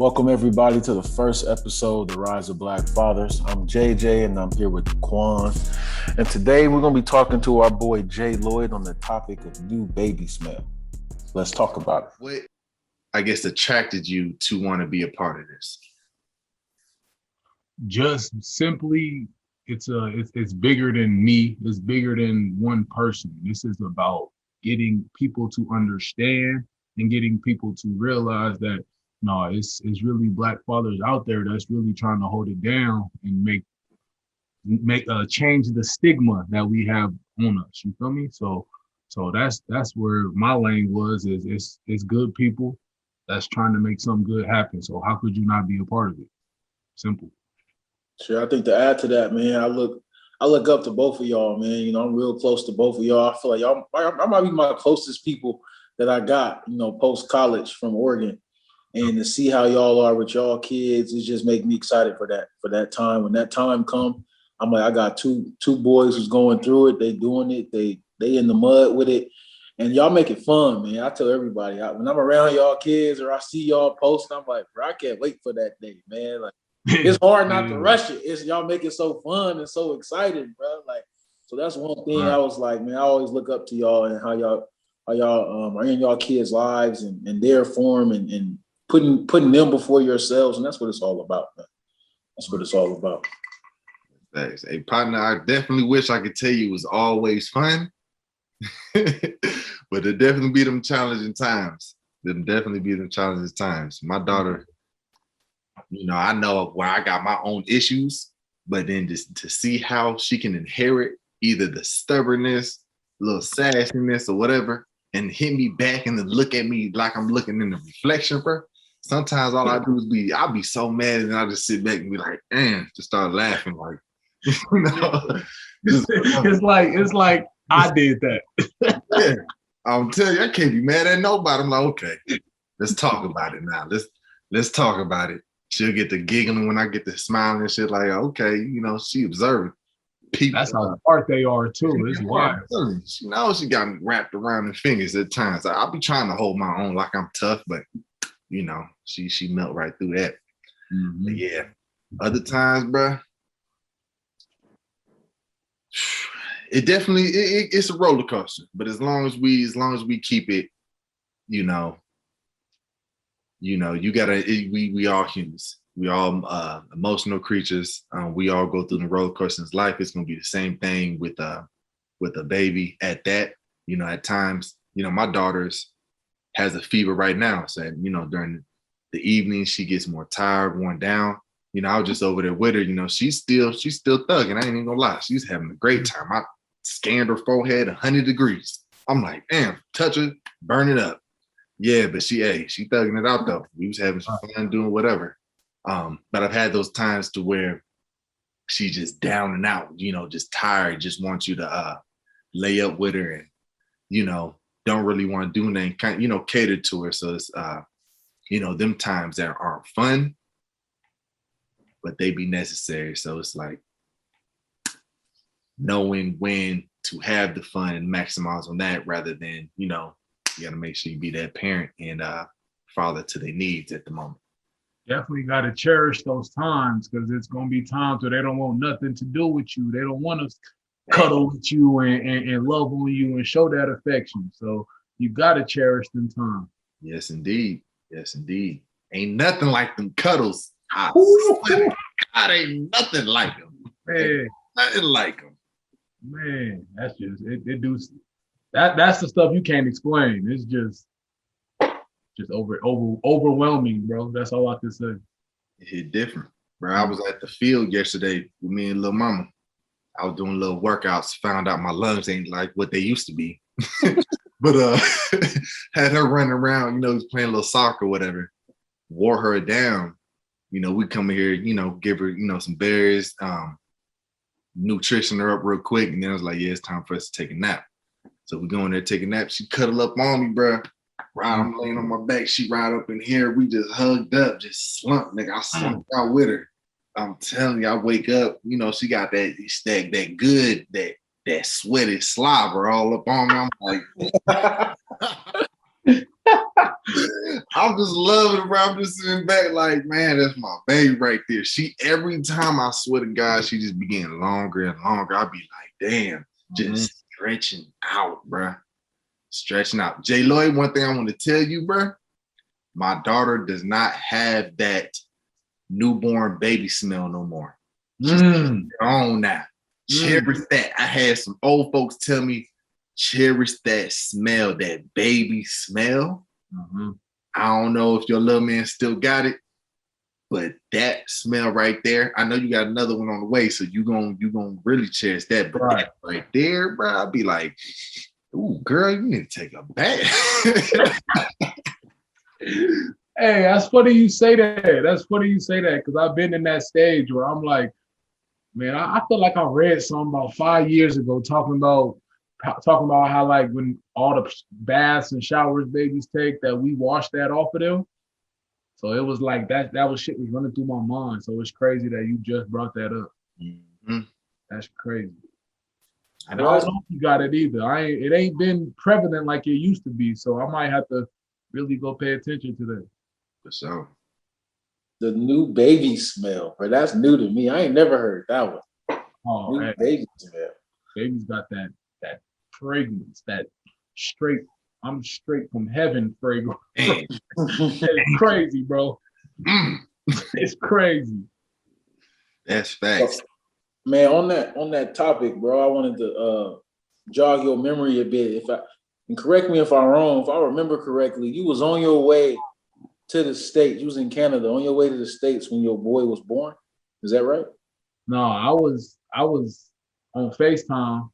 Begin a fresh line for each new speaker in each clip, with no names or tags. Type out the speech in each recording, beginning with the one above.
Welcome everybody to the first episode of the Rise of Black Fathers. I'm JJ and I'm here with Quan. And today we're going to be talking to our boy J. Loyd on the topic of new baby smell. Let's talk about it.
What, I guess, attracted you to want to be a part of this?
Just simply, it's bigger than me. It's bigger than one person. This is about getting people to understand and getting people to realize that no, it's really Black fathers out there that's really trying to hold it down and make change the stigma that we have on us. You feel me? So that's where my lane was. It's good people that's trying to make something good happen. So how could you not be a part of it? Simple.
Sure. I think to add to that, man, I look up to both of y'all, man. You know, I'm real close to both of y'all. I feel like I might be my closest people that I got, you know, post college from Oregon. And to see how y'all are with y'all kids, it just make me excited for that time. When that time come, I'm like, I got two boys who's going through it. They doing it. They in the mud with it. And y'all make it fun, man. I tell everybody, when I'm around y'all kids or I see y'all posting, I'm like, bro, I can't wait for that day, man. Like, it's hard not to rush it. It's y'all make it so fun and so exciting, bro. Like, so that's one thing I was like, man, I always look up to y'all and how y'all are in y'all kids' lives and their form and putting them before yourselves, and that's what it's all about, man. That's what it's all about.
Thanks. Hey, partner, I definitely wish I could tell you it was always fun, but it definitely be them challenging times. My daughter, you know, I know where I got my own issues, but then just to see how she can inherit either the stubbornness, little sassiness or whatever, and hit me back and then look at me like I'm looking in the reflection, bro. Sometimes all I do is I'll be so mad and I'll just sit back and be like, just start laughing. Like, you know,
it's like I did that.
Yeah, I'm telling you, I can't be mad at nobody. I'm like, okay, let's talk about it now. Let's talk about it. She'll get the giggling when I get the smiling and shit. Like, okay, you know, she observing people.
That's how smart they are too. It's wild.
She knows she got me wrapped around her fingers at times. I'll be trying to hold my own like I'm tough, but you know, she melt right through that. Mm-hmm. But yeah, other times, bro, it definitely it's a roller coaster. But as long as we keep it, you gotta. We all humans. We all emotional creatures. We all go through the roller coaster in life. It's gonna be the same thing with a baby. At that, you know, at times, you know, my daughter's has a fever right now. So, you know, during the evening, she gets more tired, worn down. You know, I was just over there with her. You know, she's still thugging. I ain't even gonna lie. She's having a great time. I scanned her forehead 100 degrees. I'm like, damn, touch her, burn it up. Yeah, but she thugging it out though. We was having some fun doing whatever. But I've had those times to where she's just down and out, you know, just tired, just wants you to lay up with her and, you know, don't really want to do anything, kind of, you know, cater to her. So it's, you know, them times that aren't fun, but they be necessary. So it's like knowing when to have the fun and maximize on that rather than, you know, you got to make sure you be that parent and father to their needs at the moment.
Definitely got to cherish those times because it's going to be times where they don't want nothing to do with you. They don't want to cuddle with you and love on you and show that affection. So you got to cherish them times.
Yes, indeed. Yes, indeed. Ain't nothing like them cuddles. God, ain't nothing like them.
Man,
nothing like them.
Man, that's just that's the stuff you can't explain. It's just overwhelming, bro. That's all I can say.
It hit different, bro. I was at the field yesterday with me and little mama. I was doing little workouts, found out my lungs ain't like what they used to be. But had her running around, you know, playing a little soccer or whatever, wore her down. You know, we come here, you know, give her, you know, some berries, nutrition her up real quick. And then I was like, yeah, it's time for us to take a nap. So we go in there, take a nap. She cuddle up on me, bro. Right, I'm laying on my back. She right up in here. We just hugged up, just slumped, nigga. I slumped out with her. I'm telling you, I wake up, you know, she got that good, that sweaty slobber all up on me. I'm like, I'm just loving it, bro. I'm just sitting back like, man, that's my baby right there. She, every time I swear to God, she just be getting longer and longer. I'll be like, damn, just stretching out, bro. Stretching out. J. Loyd, one thing I want to tell you, bro, my daughter does not have that newborn baby smell no more. She's on now. Cherish that. I had some old folks tell me, cherish that smell, that baby smell. I don't know if your little man still got it, but that smell right there, I know you got another one on the way, so you gonna really cherish that. But that right there, bro, I'll be like, ooh, girl, you need to take a bath.
Hey, that's funny you say that. That's funny you say that, because I've been in that stage where I'm like, man, I feel like I read something about 5 years ago talking about how, like, when all the baths and showers babies take, that we wash that off of them. So it was like that was shit was running through my mind. So it's crazy that you just brought that up. That's crazy. And I don't know if you got it either. It ain't been prevalent like it used to be. So I might have to really go pay attention to that.
For sure.
The new baby smell, but that's new to me. I ain't never heard that one.
Oh,
new baby smell.
Baby's got that fragrance, that I'm straight from heaven fragrance. It's crazy, bro. It's crazy.
That's facts.
Man, on that topic, bro, I wanted to jog your memory a bit. And correct me if I'm wrong, if I remember correctly, you was on your way to the States. You was in Canada, on your way to the States when your boy was born. Is that right?
No, I was on FaceTime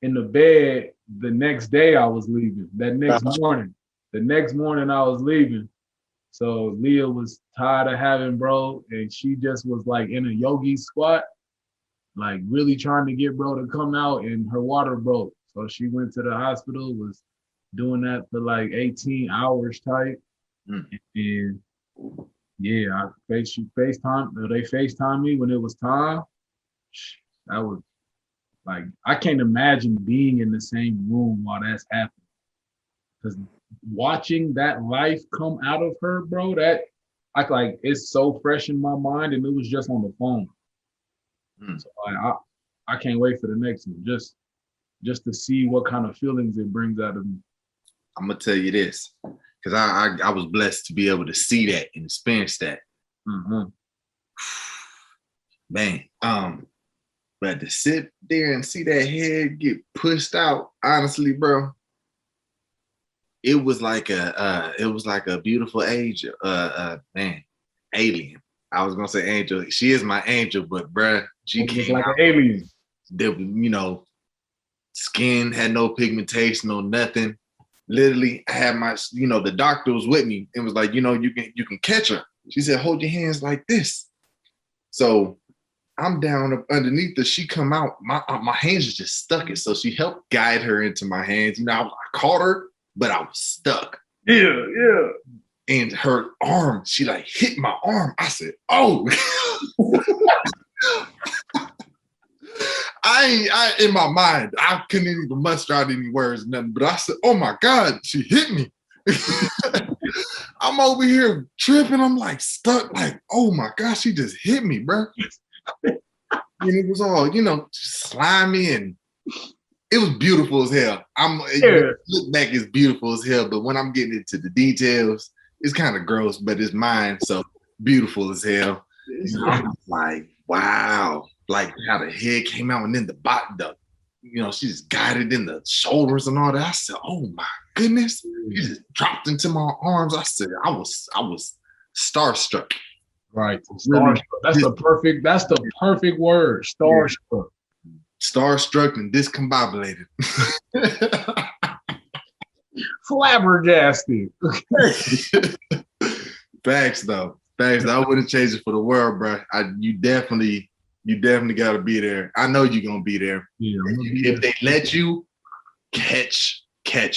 in the bed the next day. I was leaving. The next morning I was leaving. So Leah was tired of having bro, and she just was like in a yogi squat, like really trying to get bro to come out, and her water broke. So she went to the hospital, was doing that for like 18 hours type. And yeah, they FaceTimed me when it was time. That was like, I can't imagine being in the same room while that's happening. Because watching that life come out of her, bro, that it's so fresh in my mind, and it was just on the phone. So I can't wait for the next one, just to see what kind of feelings it brings out of me.
I'm gonna tell you this, because I was blessed to be able to see that and experience that. Man, but to sit there and see that head get pushed out, honestly, bro, it was like a beautiful angel, alien. I was gonna say angel. She is my angel, but bruh, she came
like an alien.
That, skin had no pigmentation, no nothing. Literally, I had the doctor was with me and was like, you can catch her. She said, hold your hands like this. So I'm down up underneath her. She come out, my hands are just stuck. So she helped guide her into my hands. I caught her, but I was stuck.
Yeah.
And her arm, she like hit my arm. I said, oh. I in my mind, I couldn't even muster out any words, nothing. But I said, oh my God, she hit me. I'm over here tripping. I'm like stuck, like, oh my gosh, she just hit me, bro. And it was all, slimy, and it was beautiful as hell. Look back, it's beautiful as hell, but when I'm getting into the details, it's kind of gross, but it's mine, so beautiful as hell. I'm like, wow, like how the head came out, and then the bottom, she just guided in the shoulders and all that. I said, oh my goodness, he just dropped into my arms. I said, I was starstruck.
Right, starstruck. That's the perfect word, starstruck.
Starstruck and discombobulated.
Flabbergasted.
Facts though. I wouldn't change it for the world, bro. You definitely got to be there. I know you're gonna be there.
Yeah,
if they let you catch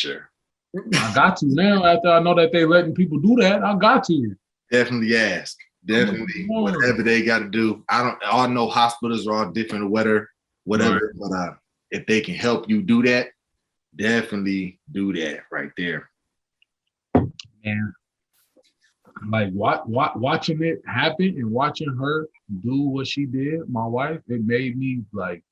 her.
I got to now. After I know that they letting people do that, I got to.
Definitely ask. Definitely whatever they got to do. I know hospitals are all different, whatever. Right. But if they can help you do that, definitely do that right there.
And like watching it happen and watching her do what she did, my wife, it made me like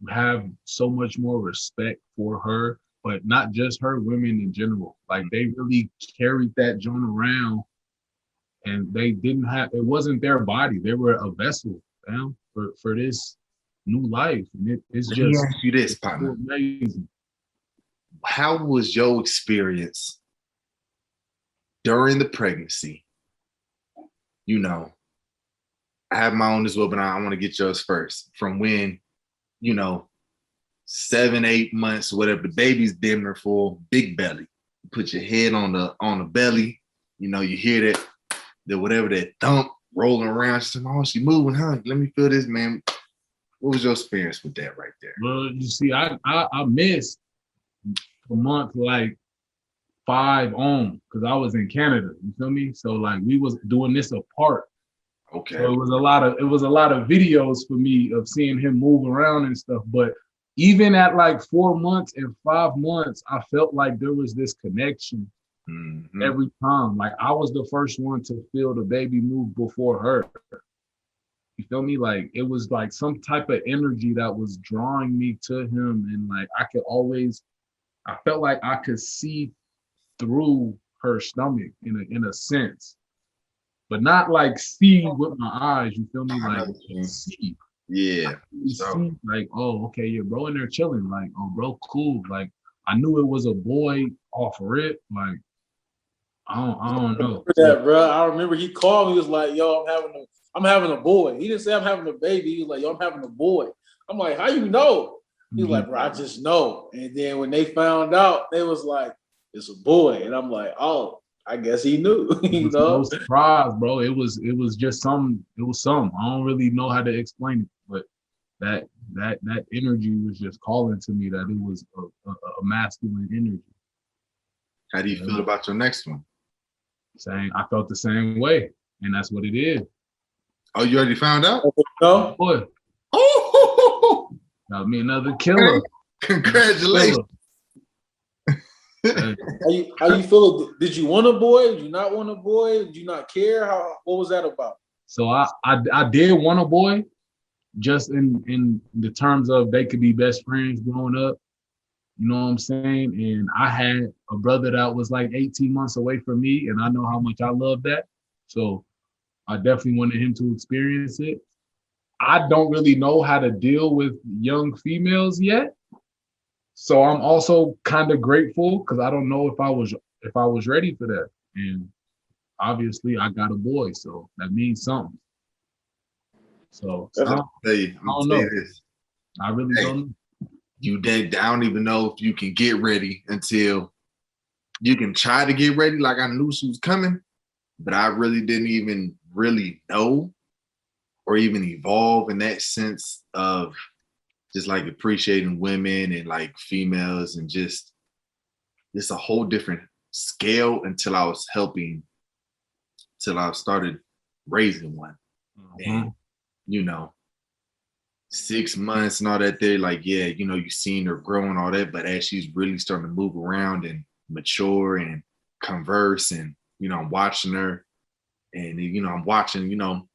have so much more respect for her, but not just her, women in general. Like they really carried that joint around, and they didn't have, it wasn't their body. They were a vessel, man, for this new life. And it's
Let me
just
ask you this, partner.
amazing.
How was your experience during the pregnancy? You know, I have my own as well, but I want to get yours first. From when, you know, 7, 8 months, whatever, the baby's damn near full, big belly. You put your head on the belly, you know, you hear that whatever, that thump rolling around. She said, oh, she moving, huh? Let me feel this, man. What was your experience with that right there?
Well, you see, I missed a month like 5 on because I was in Canada. You feel me? So like we was doing this apart.
Okay.
So it was a lot of videos for me of seeing him move around and stuff. But even at like 4 months and 5 months, I felt like there was this connection every time. Like I was the first one to feel the baby move before her. You feel me? Like it was like some type of energy that was drawing me to him. And like I felt like I could see through her stomach in a sense. But not like see with my eyes, you feel me? Like see.
Yeah.
See, like, oh, okay, yeah, bro in there chilling. Like, oh, bro, cool. Like, I knew it was a boy off rip. Like, I don't know.
That, bro. I remember he called me. He was like, "Yo, I'm having a boy." He didn't say I'm having a baby. He was like, "Yo, I'm having a boy." I'm like, "How you know?" He was like, "Bro, I just know." And then when they found out, they was like, "It's a boy," and I'm like, "Oh, I guess he knew." You know,
no surprise, bro. It was just some. It was some. I don't really know how to explain it, but that energy was just calling to me that it was a masculine energy.
How do you feel about your next one?
Saying I felt the same way, and that's what it is.
Oh, you already found out?
No, boy.
Oh,
got me another killer.
Congratulations.
How you feel? Did you want a boy? Did you not want a boy? Did you not care? What was that about?
So I did want a boy, just in the terms of they could be best friends growing up. You know what I'm saying? And I had a brother that was like 18 months away from me, and I know how much I love that. So I definitely wanted him to experience it. I don't really know how to deal with young females yet. So I'm also kind of grateful because I don't know if I was ready for that. And obviously I got a boy, so that means something. So I don't know. I really don't know.
I don't even know if you can get ready until you can try to get ready. Like I knew she was coming, but I really didn't even really know or even evolve in that sense of just like appreciating women and like females and just a whole different scale until I started raising one. And, you know, 6 months and all that, they're like, yeah, you know, you've seen her grow and all that, but as she's really starting to move around and mature and converse and, you know, I'm watching her and, you know, I'm watching, you know,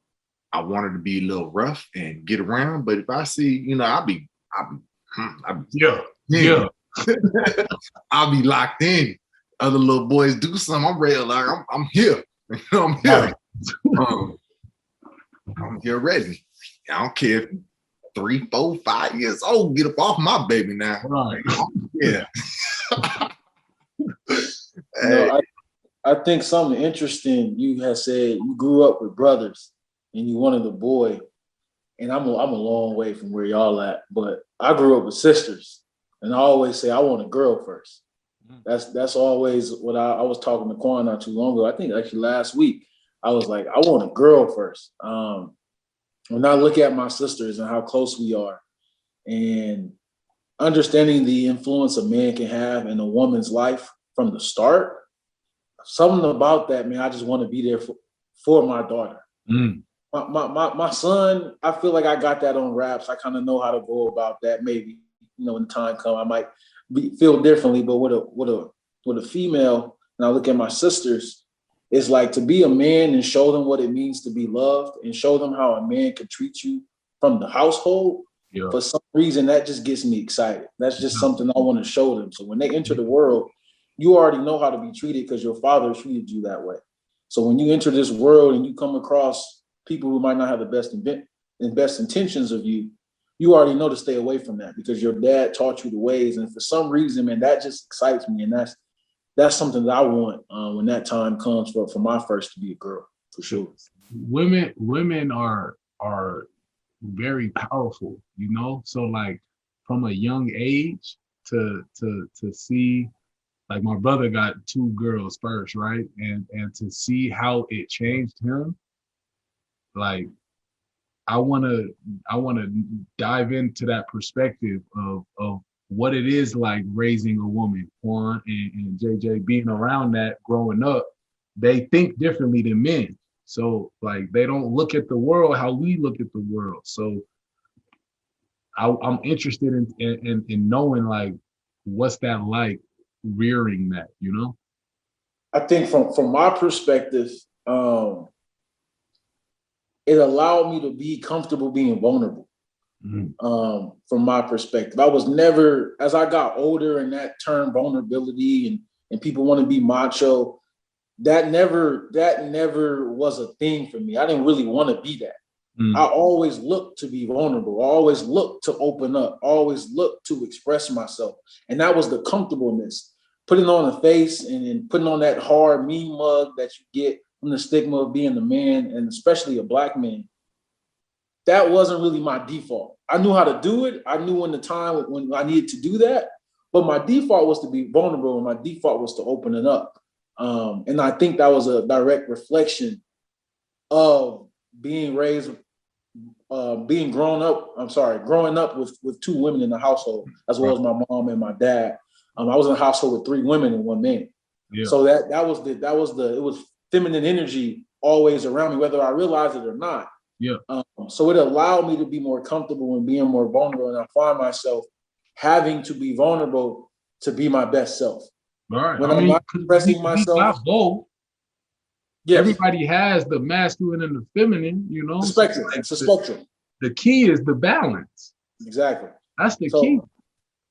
I want her to be a little rough and get around, but if I see, you know, I'll be I'll be locked in. Other little boys do something, I'm ready, like I'm here. You know, I'm here. I'm here ready. I don't care if 3, 4, 5 years old, get up off my baby now.
Right.
Yeah.
I think something interesting you had said, you grew up with brothers and you wanted a boy. And I'm a long way from where y'all at, but I grew up with sisters. And I always say I want a girl first. That's always what I was talking to Quan not too long ago. I think actually last week, I was like, I want a girl first. When I look at my sisters and how close we are and understanding the influence a man can have in a woman's life from the start, something about that, man, I just want to be there for my daughter. My son, I feel like I got that on wraps. I kind of know how to go about that. Maybe, you know, when the time comes, I might feel differently. But with a female, and I look at my sisters, it's like to be a man and show them what it means to be loved and show them how a man can treat you from the household.
Yeah.
For some reason, that just gets me excited. That's just something I want to show them. So when they enter the world, you already know how to be treated because your father treated you that way. So when you enter this world and you come across people who might not have the best intentions of you, you already know to stay away from that because your dad taught you the ways. And for some reason, man, that just excites me. And that's something that I want when that time comes for my first to be a girl, for sure.
Women are very powerful, you know? So like from a young age to see, like my brother got 2 girls first, right? And to see how it changed him, like I wanna dive into that perspective of what it is like raising a woman. Quan and JJ being around that growing up, they think differently than men. So like they don't look at the world how we look at the world. So I'm interested in knowing like what's that like rearing that, you know?
I think from my perspective, it allowed me to be comfortable being vulnerable. From my perspective, I was never, as I got older, and that term vulnerability and people want to be macho, that never was a thing for me. I didn't really want to be that. I always looked to be vulnerable. I always looked to open up. I always looked to express myself. And that was the comfortableness. Putting on a face and putting on that hard, mean mug that you get from the stigma of being a man, and especially a Black man. That wasn't really my default. I knew how to do it. I knew when the time when I needed to do that. But my default was to be vulnerable, and my default was to open it up. And I think that was a direct reflection of being raised, growing up with 2 women in the household, as well as my mom and my dad. I was in a household with 3 women and 1 man. Yeah. So it was feminine energy always around me, whether I realized it or not.
Yeah.
So it allowed me to be more comfortable and being more vulnerable. And I find myself having to be vulnerable to be my best self.
All right.
When I'm not expressing myself.
Got both. Yes. Everybody has the masculine and the feminine, you know.
The spectrum. It's a spectrum.
The key is the balance.
Exactly.
That's the key.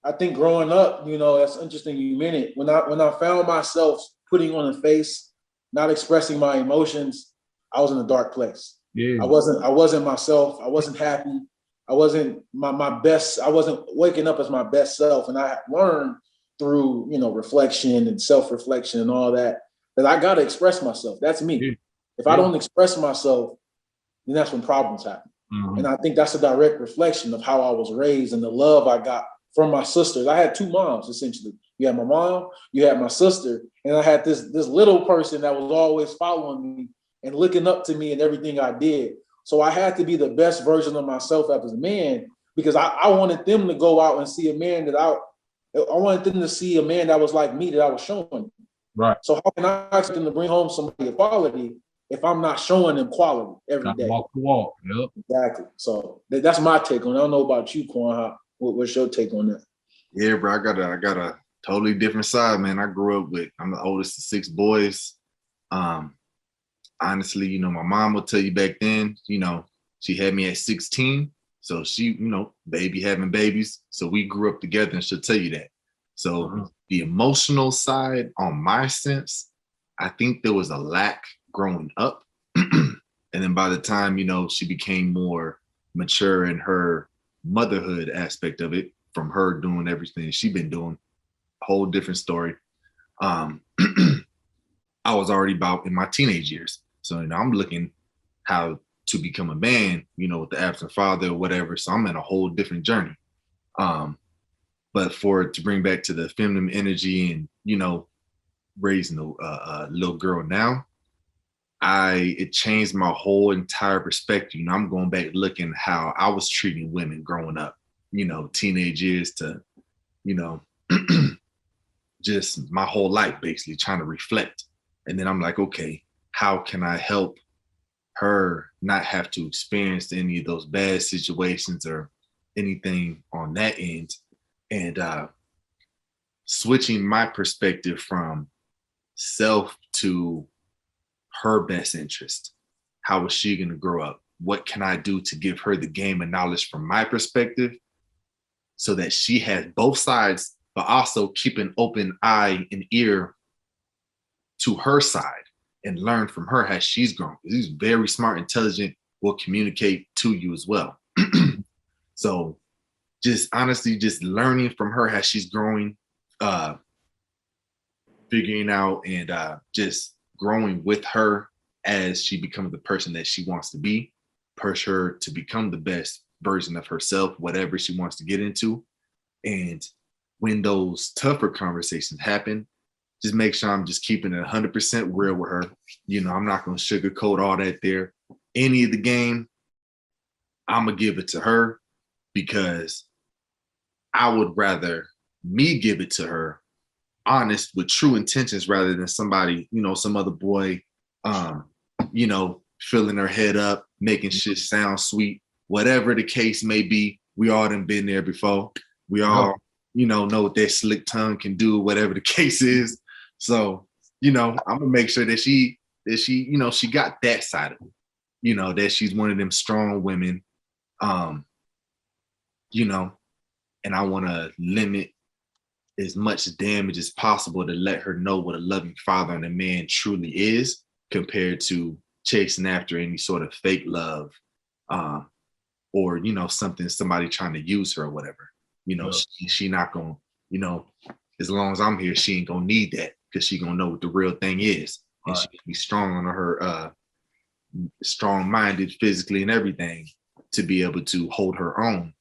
I think growing up, you know, that's interesting you meant it. When I found myself putting on a face, not expressing my emotions, I was in a dark place. Yeah. I wasn't myself. I wasn't happy. I wasn't my best. I wasn't waking up as my best self. And I learned through, you know, reflection and self-reflection and all that I got to express myself. That's me. Yeah. If I don't express myself, then that's when problems happen. And I think that's a direct reflection of how I was raised and the love I got from my sisters. I had 2 moms, essentially. You had my mom, you had my sister, and I had this little person that was always following me and looking up to me in everything I did. So I had to be the best version of myself as a man, because I wanted them to go out and see a man that I wanted them to see a man that was like me, that I was showing.
Right.
So how can I expect them to bring home somebody of quality if I'm not showing them quality every day?
Walk the walk. Yep.
Exactly. So that's my take on it. I don't know about you, Quan. What's your take on that?
Yeah, bro. I got a totally different side, man. I'm the oldest of 6 boys. Honestly, you know, my mom will tell you back then, you know, she had me at 16. So she, you know, baby having babies. So we grew up together, and she'll tell you that. So the emotional side on my sense, I think there was a lack growing up. And then by the time, you know, she became more mature in her motherhood aspect of it, from her doing everything she's been doing, a whole different story. I was already about in my teenage years. So, you know, I'm looking how to become a man, you know, with the absent father or whatever. So I'm in a whole different journey. But to bring back to the feminine energy and, you know, raising a little girl now, it changed my whole entire perspective. You know, I'm going back looking how I was treating women growing up, you know, teenage years to, you know, just my whole life, basically trying to reflect. And then I'm like, okay, how can I help her not have to experience any of those bad situations or anything on that end? And switching my perspective from self to her best interest. How is she going to grow up? What can I do to give her the game and knowledge from my perspective so that she has both sides, but also keep an open eye and ear to her side and learn from her as she's grown. She's very smart, intelligent, will communicate to you as well. So just honestly, just learning from her as she's growing, figuring out and just growing with her as she becomes the person that she wants to be, push her to become the best version of herself, whatever she wants to get into. And when those tougher conversations happen, just make sure I'm just keeping it 100% real with her. You know, I'm not going to sugarcoat all that there. Any of the game, I'm going to give it to her because I would rather me give it to her honest with true intentions rather than somebody, you know, some other boy, you know, filling her head up, making shit sound sweet, whatever the case may be. We all done been there before. We all, you know what that slick tongue can do, whatever the case is. So, you know, I'm gonna make sure that she, you know, she got that side of it, you know, that she's one of them strong women, you know, and I want to limit as much damage as possible to let her know what a loving father and a man truly is compared to chasing after any sort of fake love, or, you know, somebody trying to use her or whatever. You know, she not gonna, you know, as long as I'm here, she ain't gonna need that because she gonna know what the real thing is. And she can be strong on her, strong-minded physically and everything to be able to hold her own.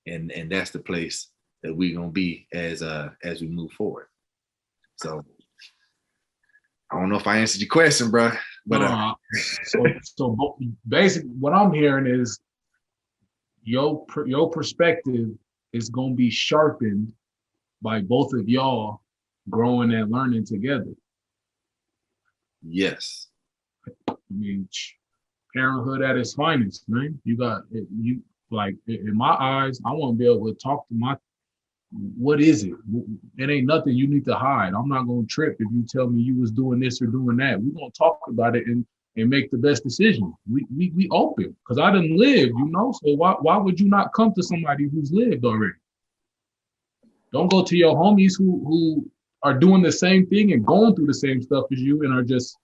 And that's the place that we're gonna be as we move forward. So I don't know if I answered your question, bro. But
so basically what I'm hearing is your perspective is gonna be sharpened by both of y'all growing and learning together.
Yes.
I mean, parenthood at its finest, man. You like, in my eyes, I want to be able to talk to what is it? It ain't nothing you need to hide. I'm not going to trip if you tell me you was doing this or doing that. We're going to talk about it and make the best decision. We open, because I done lived, you know, so why would you not come to somebody who's lived already? Don't go to your homies who are doing the same thing and going through the same stuff as you and are just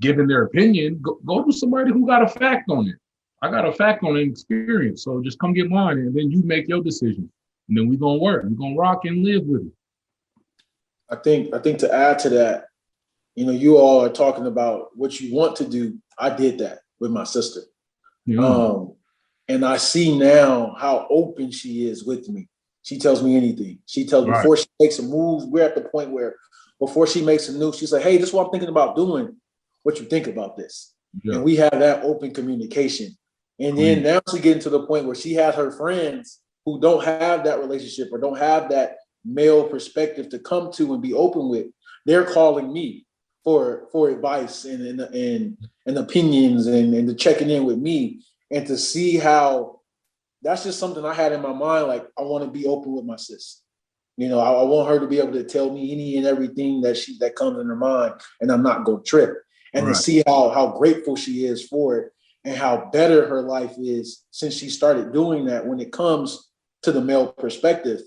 giving their opinion. Go to somebody who got a fact on it. I got a fact on an experience, so just come get mine, and then you make your decision. And then we're gonna work. We're gonna rock and live with it.
I think to add to that, you know, you all are talking about what you want to do. I did that with my sister. Yeah. And I see now how open she is with me. She tells me anything. She tells me before she makes a move, we're at the point where before she makes a move, she's like, hey, this is what I'm thinking about doing. What you think about this? Yeah. And we have that open communication. And then now she getting to the point where she has her friends who don't have that relationship or don't have that male perspective to come to and be open with. They're calling me for advice and opinions and to checking in with me and to see how that's just something I had in my mind. Like, I want to be open with my sis. You know, I want her to be able to tell me any and everything that comes in her mind, and I'm not going to trip. And to see how grateful she is for it and how better her life is since she started doing that when it comes to the male perspective.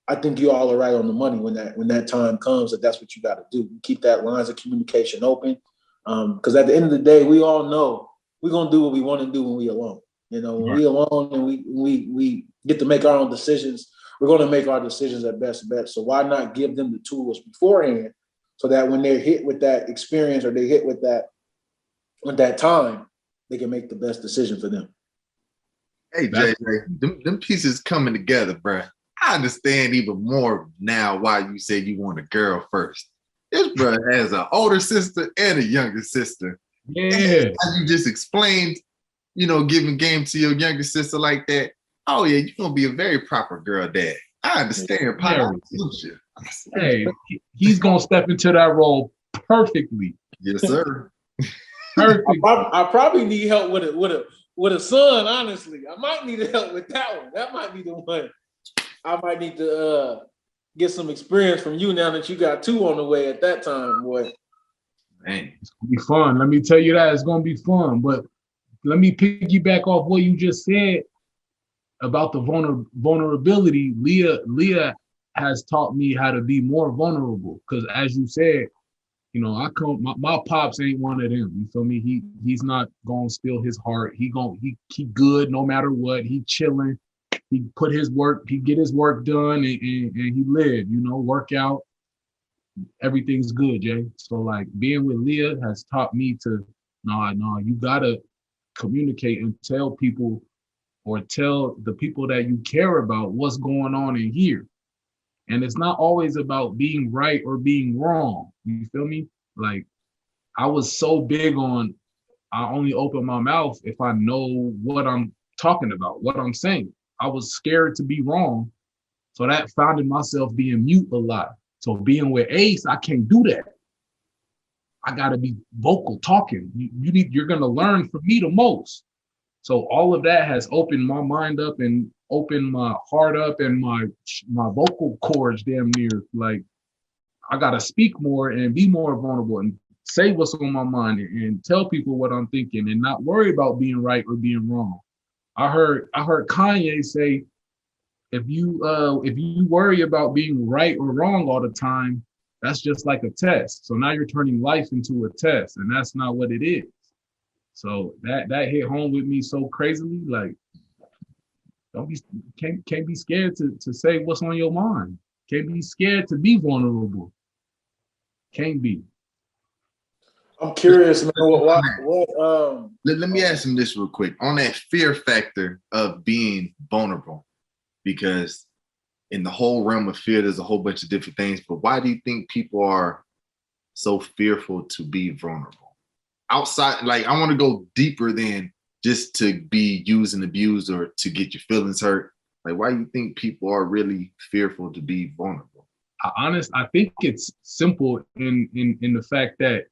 I think you all are right on the money when that time comes, that's what you got to do. Keep that lines of communication open. Because at the end of the day, we all know we're going to do what we want to do when we alone. You know, when we alone and we get to make our own decisions, we're going to make our decisions at best bet. So why not give them the tools beforehand so that when they're hit with that experience or they hit with that time, they can make the best decision for them.
Hey, JJ, them pieces coming together, bro. I understand even more now why you said you want a girl first. This brother has an older sister and a younger sister.
Yeah.
And as you just explained, you know, giving game to your younger sister like that. Oh yeah, you're gonna be a very proper girl dad. I understand.
Hey, he's gonna step into that role perfectly.
Yes, sir.
Perfect.
I probably need help with a son. Honestly, I might need help with that one. That might be the one I might need to get some experience from you now that you got 2 on the way at that time, boy.
Man,
It's gonna be fun. Let me tell you that it's gonna be fun. But let me piggyback off what you just said about the vulnerability. Leah has taught me how to be more vulnerable. Because as you said, you know, my pops ain't one of them. You feel me? He's not gonna spill his heart. He good no matter what. He chilling. He put his work. He get his work done, and he live. You know, work out. Everything's good, Jay. So like being with Leah has taught me to, no, you gotta communicate and tell people, or tell the people that you care about what's going on in here. And it's not always about being right or being wrong. You feel me? Like I was so big on, I only open my mouth if I know what I'm talking about, what I'm saying. I was scared to be wrong. So that found myself being mute a lot. So being with Ace, I can't do that. I gotta be vocal talking. You're gonna learn from me the most. So all of that has opened my mind up and opened my heart up and my vocal cords damn near. Like I gotta speak more and be more vulnerable and say what's on my mind and tell people what I'm thinking and not worry about being right or being wrong. I heard Kanye say, if you worry about being right or wrong all the time, that's just like a test. So now you're turning life into a test, and that's not what it is. So that hit home with me so crazily. Like, can't be scared to say what's on your mind. Can't be scared to be vulnerable. Can't be.
I'm curious, man.
Let me ask him this real quick on that fear factor of being vulnerable, because in the whole realm of fear, there's a whole bunch of different things. But why do you think people are so fearful to be vulnerable? Outside, like I want to go deeper than just to be used and abused or to get your feelings hurt. Like, why do you think people are really fearful to be vulnerable?
I think it's simple in the fact that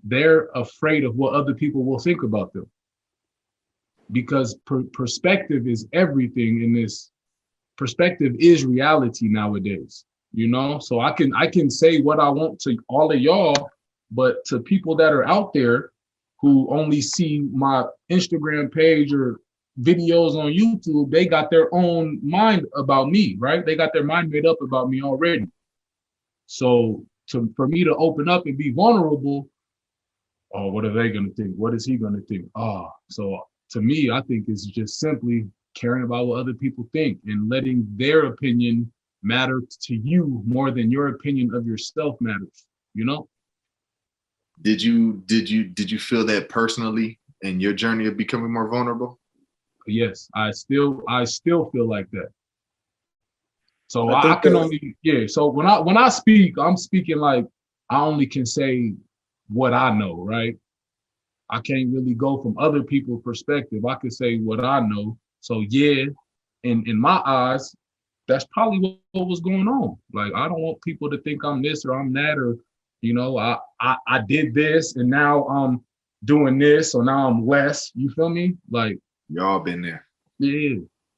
they're afraid of what other people will think about them. Because perspective is everything in this. Perspective is reality nowadays, you know? So I can say what I want to all of y'all, but to people that are out there who only see my Instagram page or videos on YouTube, they got their own mind about me, right? They got their mind made up about me already. So for me to open up and be vulnerable, oh, what are they going to think? What is he going to think? So to me, I think it's just simply caring about what other people think and letting their opinion matter to you more than your opinion of yourself matters, you know?
Did you feel that personally in your journey of becoming more vulnerable?
Yes, I still feel like that. So I can only, so when I speak, I'm speaking like I only can say what I know, right? I can't really go from other people's perspective. I could say what I know. So yeah, in my eyes, that's probably what was going on. Like, I don't want people to think I'm this or I'm that, or, you know, I did this and now I'm doing this, so now I'm less. You feel me? Like,
y'all been there.
Yeah.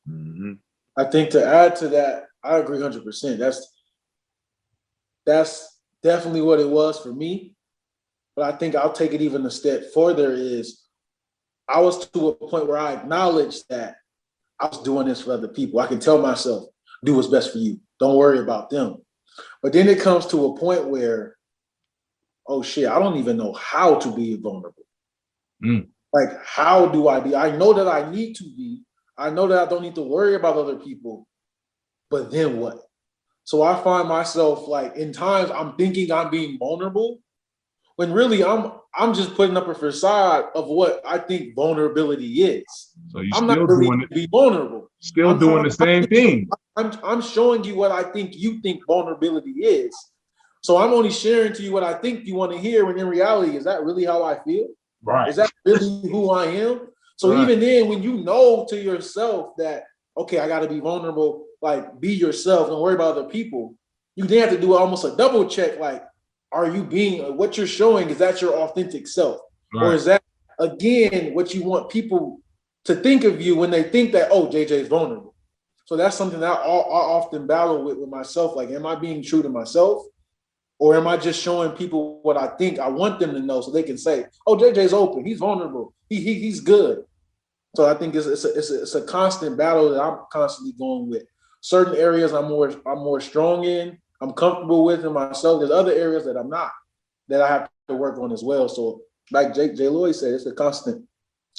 Mm-hmm.
I think to add to that, I agree 100%. That's definitely what it was for me. But I think I'll take it even a step further is I was to a point where I acknowledged that I was doing this for other people. I can tell myself, do what's best for you. Don't worry about them. But then it comes to a point where, oh shit, I don't even know how to be vulnerable. Like, how do I be? I know that I need to be. I know that I don't need to worry about other people. But then what? So I find myself like in times I'm thinking I'm being vulnerable when really I'm just putting up a facade of what I think vulnerability is.
So you
I'm
still
not really
doing it.
Be vulnerable.
Still doing the same thing.
I'm showing you what I think you think vulnerability is. So I'm only sharing to you what I think you want to hear, when in reality, is that really how I feel?
Right.
Is that really who I am? So
right.
Even then, when you know to yourself that, okay, I got to be vulnerable, like be yourself, don't worry about other people, you then have to do almost a double check, like, are you being, what you're showing, is that your authentic self? Right. Or is that, again, what you want people to think of you when they think that, oh, JJ is vulnerable? So that's something that I often battle with myself. Like, am I being true to myself? Or am I just showing people what I think I want them to know so they can say, oh, JJ's open. He's vulnerable. He's good. So I think it's a constant battle that I'm constantly going with. Certain areas I'm more strong in, I'm comfortable with in myself. There's other areas that I'm not, that I have to work on as well. So like J. Loyd said, it's a constant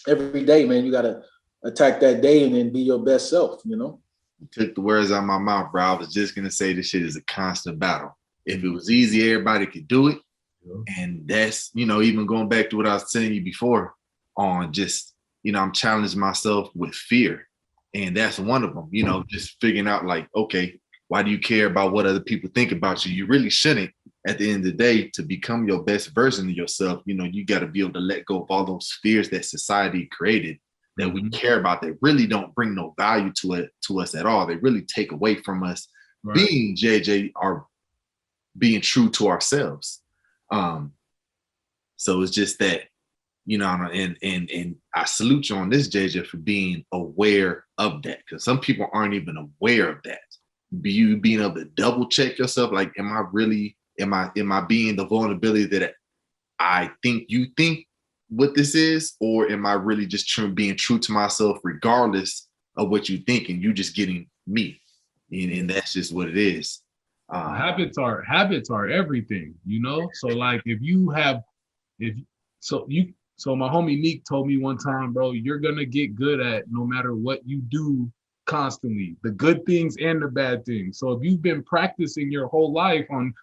every day, man. You got to attack that day and then be your best self, you know?
You took the words out of my mouth, bro. I was just going to say this shit is a constant battle. If it was easy, everybody could do it. And that's, even going back to what I was telling you before on just, I'm challenging myself with fear. And that's one of them, just figuring out like, okay, why do you care about what other people think about you? You really shouldn't. At the end of the day, to become your best version of yourself, you got to be able to let go of all those fears that society created that we care about that really don't bring no value to us at all. They really take away from us being JJ or being true to ourselves. So it's just that, and I salute you on this, JJ, for being aware of that, because some people aren't even aware of that. You being able to double check yourself, like, am I being the vulnerability that I think you think what this is, or am I really just being true to myself regardless of what you think, and you just getting me, and that's just what it is.
Habits are everything, So like so my homie Neek told me one time, bro, you're gonna get good at no matter what you do constantly, the good things and the bad things. So if you've been practicing your whole life on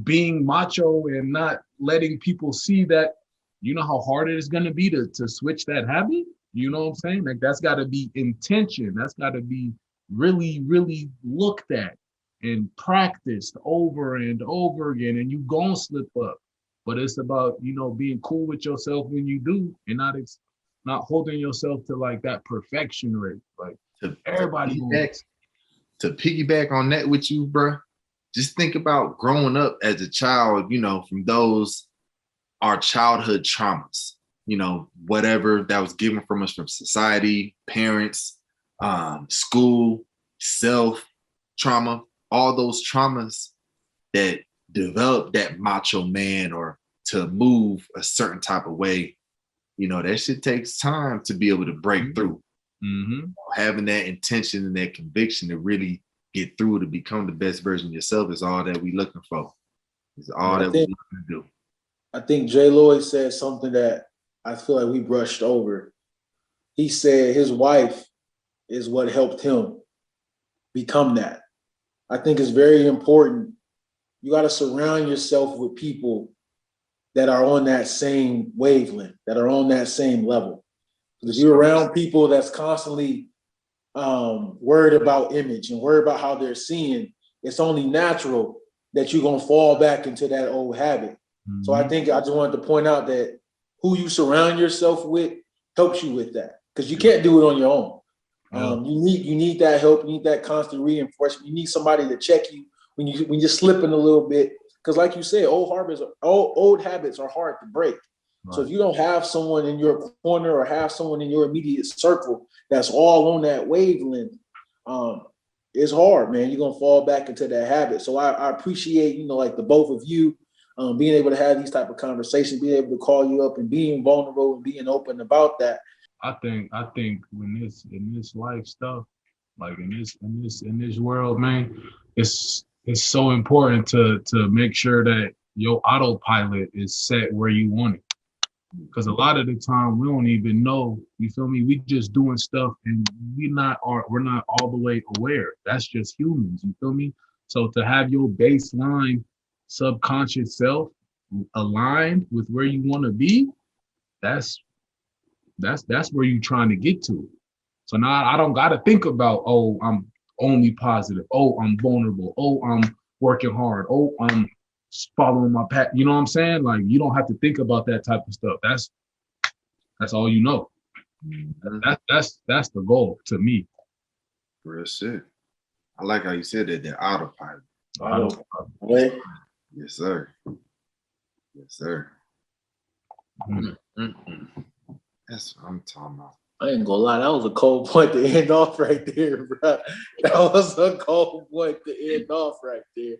being macho and not letting people see that, you know how hard it is gonna be to switch that habit? You know what I'm saying? Like, that's gotta be intention. That's gotta be really, really looked at and practiced over and over again, and you gonna slip up. But it's about, being cool with yourself when you do, and not holding yourself to like that perfection rate. Like, everybody
to piggyback on that with you, bro. Just think about growing up as a child, from those our childhood traumas, whatever that was given from us from society, parents, school, self trauma, all those traumas that develop that macho man or to move a certain type of way, that shit takes time to be able to break through. Having that intention and that conviction to really get through to become the best version of yourself is all that we're looking for. It's all that we're looking to do.
I think J. Loyd said something that I feel like we brushed over. He said his wife is what helped him become that. I think it's very important. You got to surround yourself with people that are on that same wavelength, that are on that same level. Because you're around people that's constantly worried about image and worried about how they're seeing, it's only natural that you're going to fall back into that old habit. So I think I just wanted to point out that who you surround yourself with helps you with that, because you can't do it on your own. You need that help. You need that constant reinforcement. You need somebody to check you when you're slipping a little bit, because like you said, old habits are hard to break. Right. So if you don't have someone in your corner or have someone in your immediate circle that's all on that wavelength, it's hard, man. You're gonna fall back into that habit. So I appreciate, like the both of you being able to have these type of conversations, being able to call you up and being vulnerable and being open about that.
I think when in this life stuff, like in this world, man, it's so important to make sure that your autopilot is set where you want it. Because a lot of the time we don't even know, you feel me? We just doing stuff and we're not all the way aware. That's just humans, you feel me? So to have your baseline subconscious self aligned with where you want to be, that's where you're trying to get to. So now I don't got to think about, oh, I'm only positive. Oh, I'm vulnerable. Oh, I'm working hard. Oh, I'm following my path. You know what I'm saying? Like, you don't have to think about that type of stuff. That's all you know. That's the goal to me.
Real shit. I like how you said that, the autopilot.
Autopilot.
Yes, sir. Yes, sir. That's what I'm talking about.
I ain't gonna lie, that was a cold point to end off right there, bro. That was a cold point to end off right there.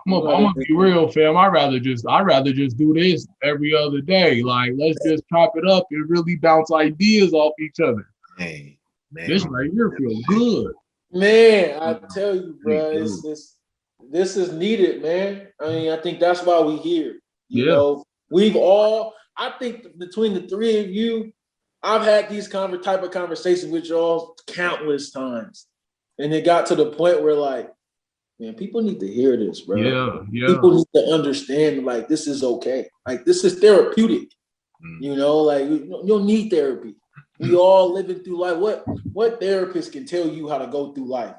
I'm gonna be real, fam. I'd rather just do this every other day. Like, let's just chop it up and really bounce ideas off each other.
Hey, man,
this right here feels good.
Man, I tell you, bro, this is needed, man. I mean, I think that's why we here. You know, I think between the three of you, I've had these type of conversations with y'all countless times. And it got to the point where, like, man, people need to hear this, bro.
Yeah.
People need to understand, like, this is okay. Like, this is therapeutic. You know, like, you don't need therapy. We all living through life. What therapist can tell you how to go through life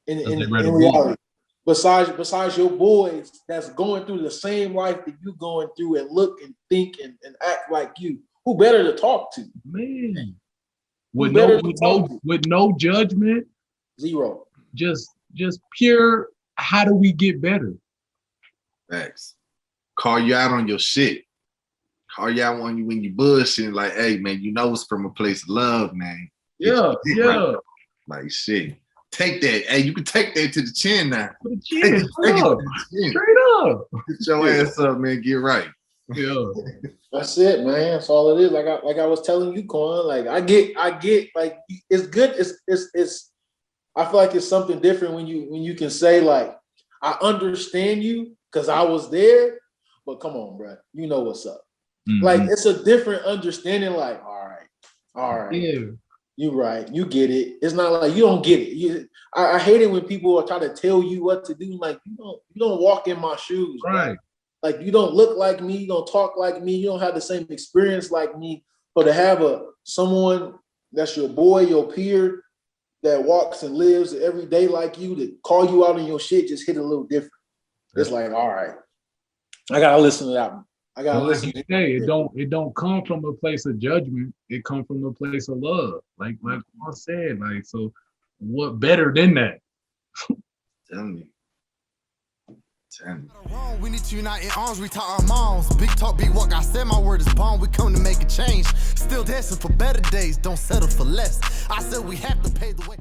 in reality? Besides your boys that's going through the same life that you going through and look and think and act like you. Who better to talk to?
Man. With no judgment.
Zero.
Just pure, how do we get better?
Facts. Call you out on your shit. Call you out on you when you bullshit. Like, hey, man, you know it's from a place of love, man.
Yeah.
Right. Like, shit. Take that. Hey, you can take that to the chin now.
To the chin. Straight up.
Get your ass up, man. Get right.
Yeah.
That's it, man. That's all it is. Like I was telling you, Quan. Like I get. Like it's good. It's. I feel like it's something different when you can say, like, I understand you because I was there, but come on, bro. You know what's up. Mm-hmm. Like it's a different understanding. Like, all right.
Yeah.
You right. You get it. It's not like you don't get it. I hate it when people are trying to tell you what to do. Like you don't walk in my shoes.
Right.
Bro. Like you don't look like me, you don't talk like me, you don't have the same experience like me. But to have someone that's your boy, your peer, that walks and lives every day like you, to call you out on your shit just hit a little different. It's like, all right, I gotta listen to that one. I gotta listen.
Like you say, it don't come from a place of judgment. It comes from a place of love. Like I said, like, so what better than that?
Tell me.
We need to unite in arms, we taught our moms. Big talk, big walk, I said my word is bond. We come to make a change. Still dancing for better days, don't settle for less. I said we have to pay the way.